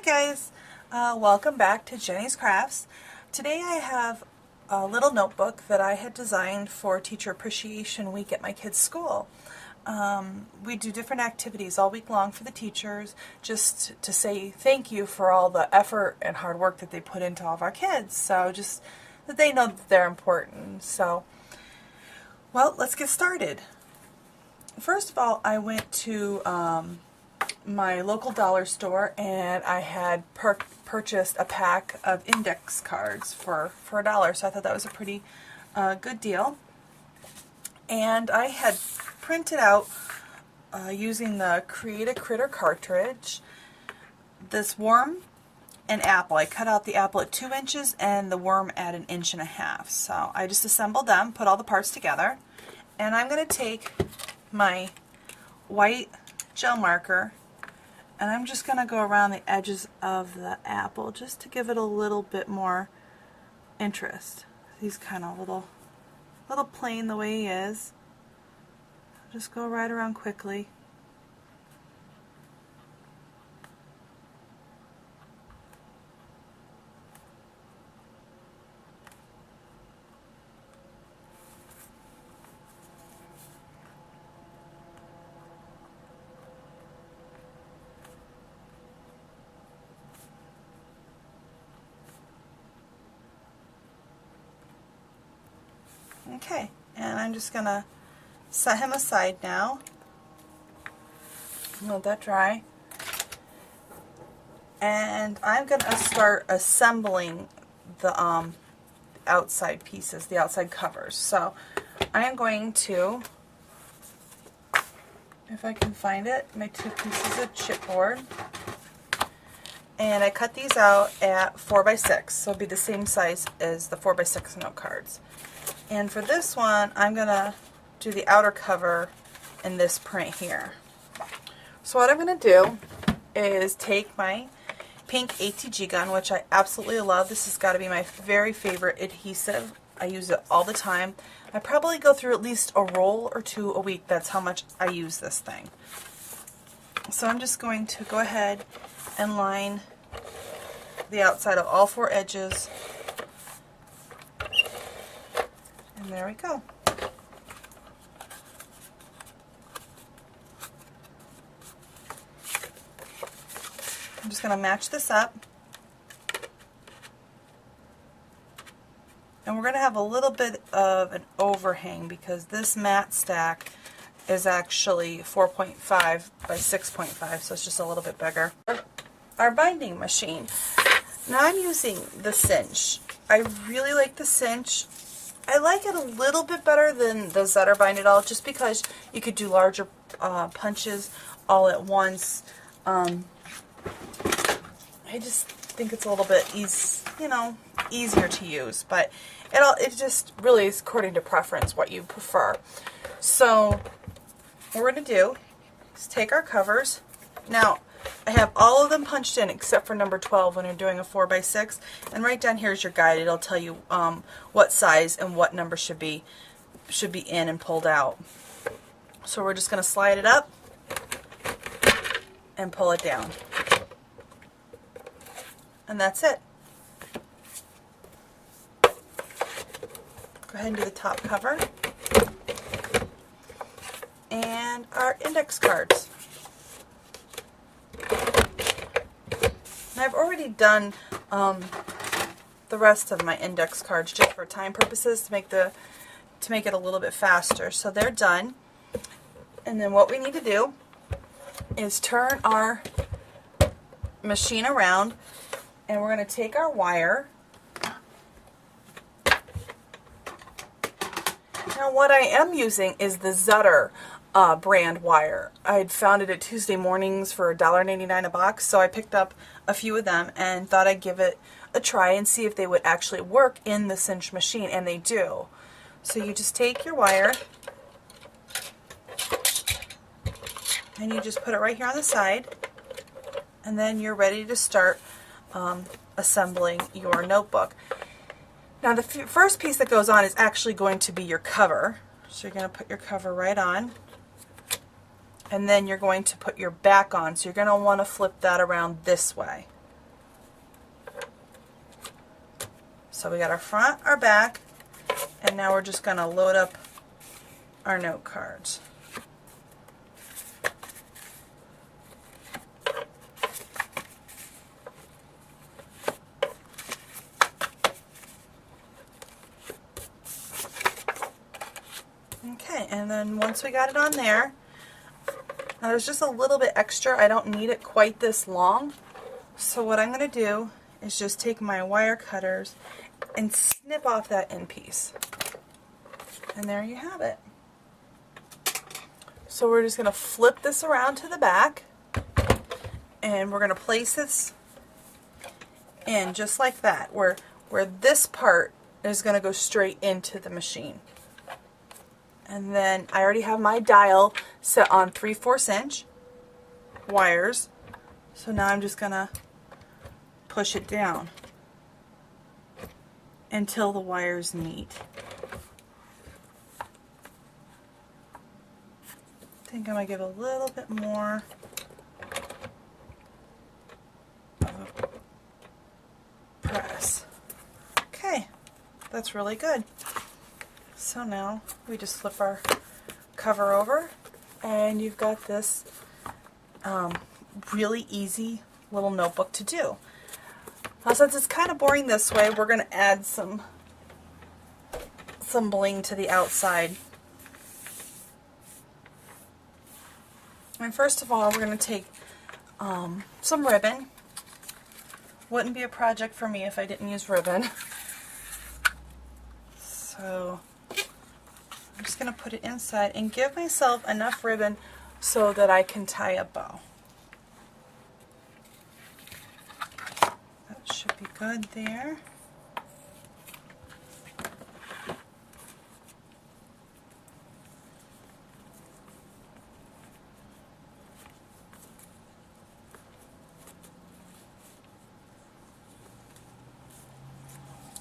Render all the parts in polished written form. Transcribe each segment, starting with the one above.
guys, welcome back to Jenny's Crafts. Today I have a little notebook that I had designed for Teacher Appreciation Week at my kids' school. We do different activities all week long for the teachers just to say thank you for all the effort and hard work that they put into all of our kids, so just that they know that they're important. So, well, let's get started. First of all, I went to my local dollar store and I had purchased a pack of index cards for $1, so I thought that was a pretty good deal. And I had printed out using the Create a Critter cartridge this worm and apple. I cut out the apple at 2 inches and the worm at 1.5 inches. So I just assembled them, put all the parts together, and I'm going to take my white gel marker and I'm just going to go around the edges of the apple just to give it a little bit more interest. He's kind of a little plain the way he is. Just go right around quickly. Okay, and I'm just going to set him aside now. Let that dry. And I'm going to start assembling the outside pieces, the outside covers. So I am going to, if I can find it, my 2 pieces of chipboard. And I cut these out at 4x6, so it'll be the same size as the 4x6 note cards. And for this one, I'm going to do the outer cover in this print here. So what I'm going to do is take my pink ATG gun, which I absolutely love. This has got to be my very favorite adhesive. I use it all the time. I probably go through at least a roll or 2 a week. That's how much I use this thing. So I'm just going to go ahead and line the outside of all 4 edges. And there we go. I'm just going to match this up. And we're going to have a little bit of an overhang because this mat stack is actually 4.5 by 6.5, so it's just a little bit bigger. Our binding machine. Now I'm using the cinch. I really like the cinch. I like it a little bit better than the Zetter Bind It All, just because you could do larger punches all at once. I just think it's a little bit easier to use, but it just really is according to preference what you prefer. So what we're going to do is take our covers. Now I have all of them punched in except for number 12 when you're doing a 4x6, and right down here is your guide. It'll tell you what size and what number should be in and pulled out. So we're just going to slide it up and pull it down, and that's it. Go ahead and do the top cover and our index cards. And I've already done the rest of my index cards just for time purposes to make it a little bit faster. So they're done. And then what we need to do is turn our machine around, and we're going to take our wire. Now what I am using is the Zetter brand wire. I had found it at Tuesday Mornings for $1.99 a box, so I picked up a few of them and thought I'd give it a try and see if they would actually work in the cinch machine, and they do. So you just take your wire and you just put it right here on the side, and then you're ready to start assembling your notebook. Now the first piece that goes on is actually going to be your cover. So you're going to put your cover right on, and then you're going to put your back on. So you're going to want to flip that around this way. So we got our front, our back, and now we're just going to load up our note cards. Okay, and then once we got it on there, now there's just a little bit extra. I don't need it quite this long. So what I'm going to do is just take my wire cutters and snip off that end piece. And there you have it. So we're just going to flip this around to the back, and we're going to place this in just like that, where this part is going to go straight into the machine. And then I already have my dial set on 3/4 inch wires. So now I'm just going to push it down until the wires meet. I think I'm going to give a little bit more of a press. Okay, that's really good. So now we just flip our cover over, and you've got this really easy little notebook to do. Now, since it's kind of boring this way, we're going to add some bling to the outside. And first of all, we're going to take some ribbon. Wouldn't be a project for me if I didn't use ribbon. So I'm just going to put it inside and give myself enough ribbon so that I can tie a bow. That should be good there.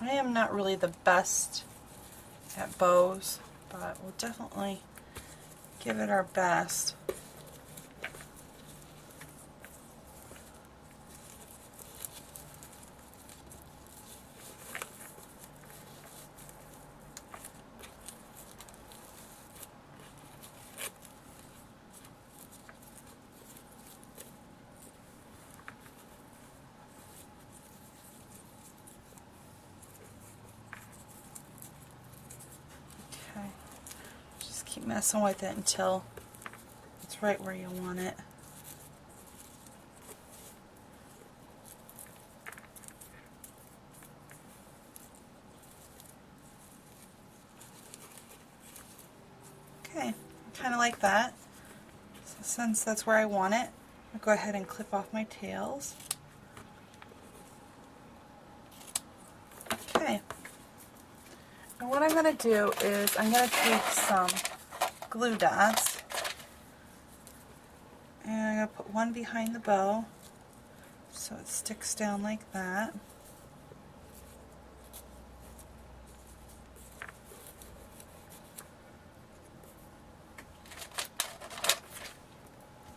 I am not really the best at bows, but we'll definitely give it our best. Keep messing with it until it's right where you want it. Okay, kind of like that. So since that's where I want it, I'll go ahead and clip off my tails. Okay. And what I'm going to do is I'm going to take some glue dots, and I'm going to put one behind the bow so it sticks down like that.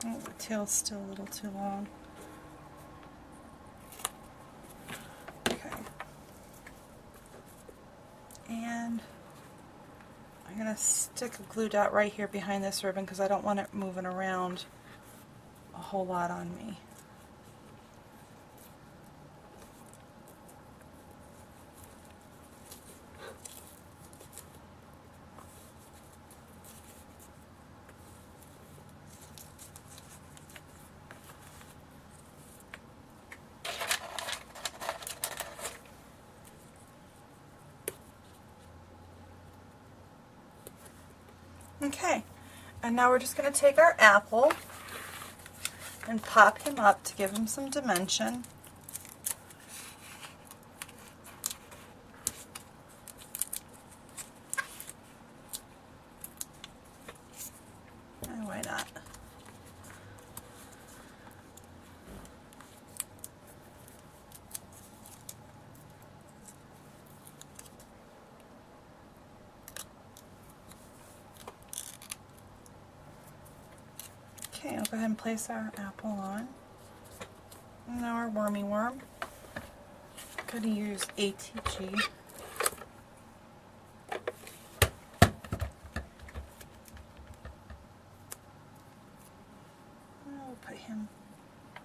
Oh, the tail's still a little too long. Okay. And I'm going to stick a glue dot right here behind this ribbon because I don't want it moving around a whole lot on me. Okay, and now we're just going to take our apple and pop him up to give him some dimension. And why not? Okay, I'll go ahead and place our apple on. And now our wormy worm. Go going to use ATG. I'll put him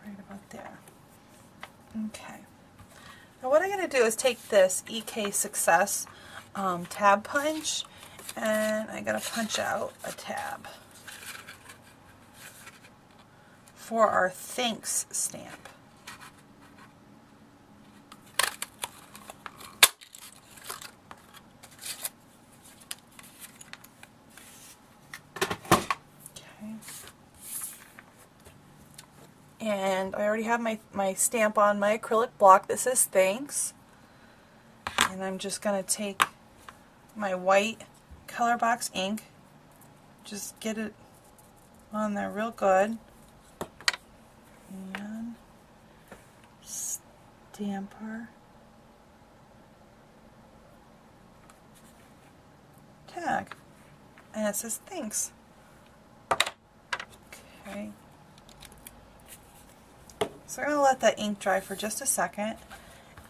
right about there. Okay. Now what I'm going to do is take this EK Success tab punch, and I'm going to punch out a tab for our Thanks stamp. Okay. And I already have my stamp on my acrylic block that says Thanks. And I'm just going to take my white color box ink, just get it on there real good, and stamp our tag, and it says Thanks. Okay, so I'm going to let that ink dry for just a second,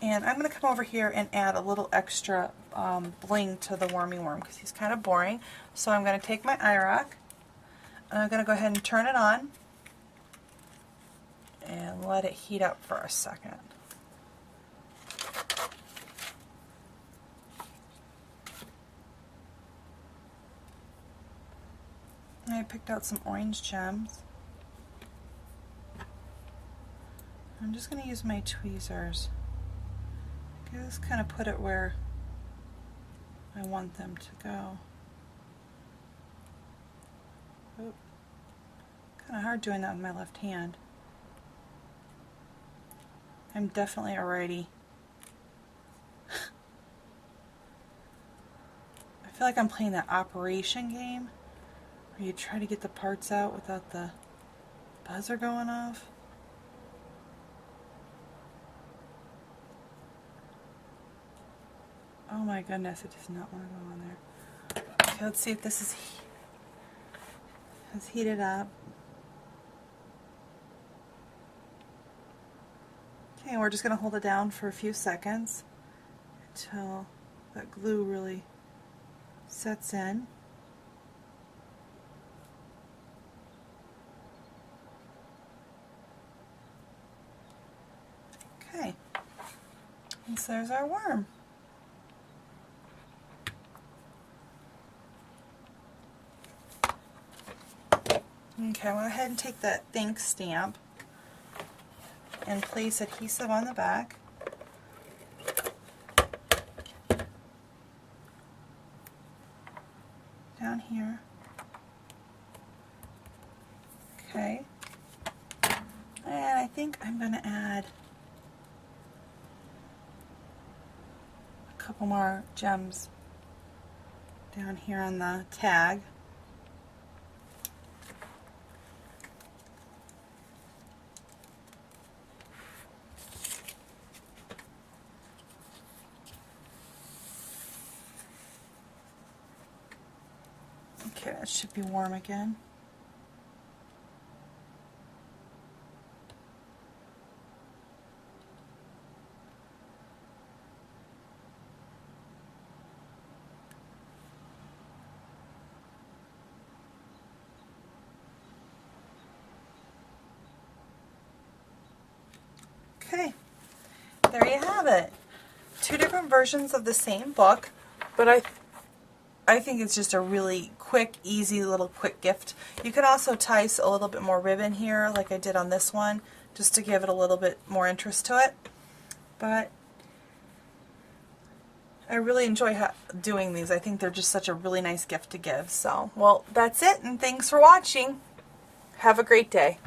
and I'm going to come over here and add a little extra bling to the Wormy Worm because he's kind of boring. So I'm going to take my IROC and I'm going to go ahead and turn it on and let it heat up for a second. And I picked out some orange gems. I'm just going to use my tweezers. Just kind of put it where I want them to go. Oh, kind of hard doing that with my left hand. I'm definitely a righty. I feel like I'm playing that operation game where you try to get the parts out without the buzzer going off. Oh my goodness, it does not want to go on there. Okay, let's see if this has heated up. Okay, and we're just going to hold it down for a few seconds until that glue really sets in. Okay, and so there's our worm. Okay, I went ahead and take that Thanks stamp and place adhesive on the back. Down here. Okay. And I think I'm going to add a couple more gems down here on the tag. Okay, that should be warm again. Okay, there you have it. Two different versions of the same book, but I think it's just a really quick, easy little quick gift. You could also tie a little bit more ribbon here like I did on this one, just to give it a little bit more interest to it. But I really enjoy doing these. I think they're just such a really nice gift to give. So, well, that's it, and thanks for watching. Have a great day.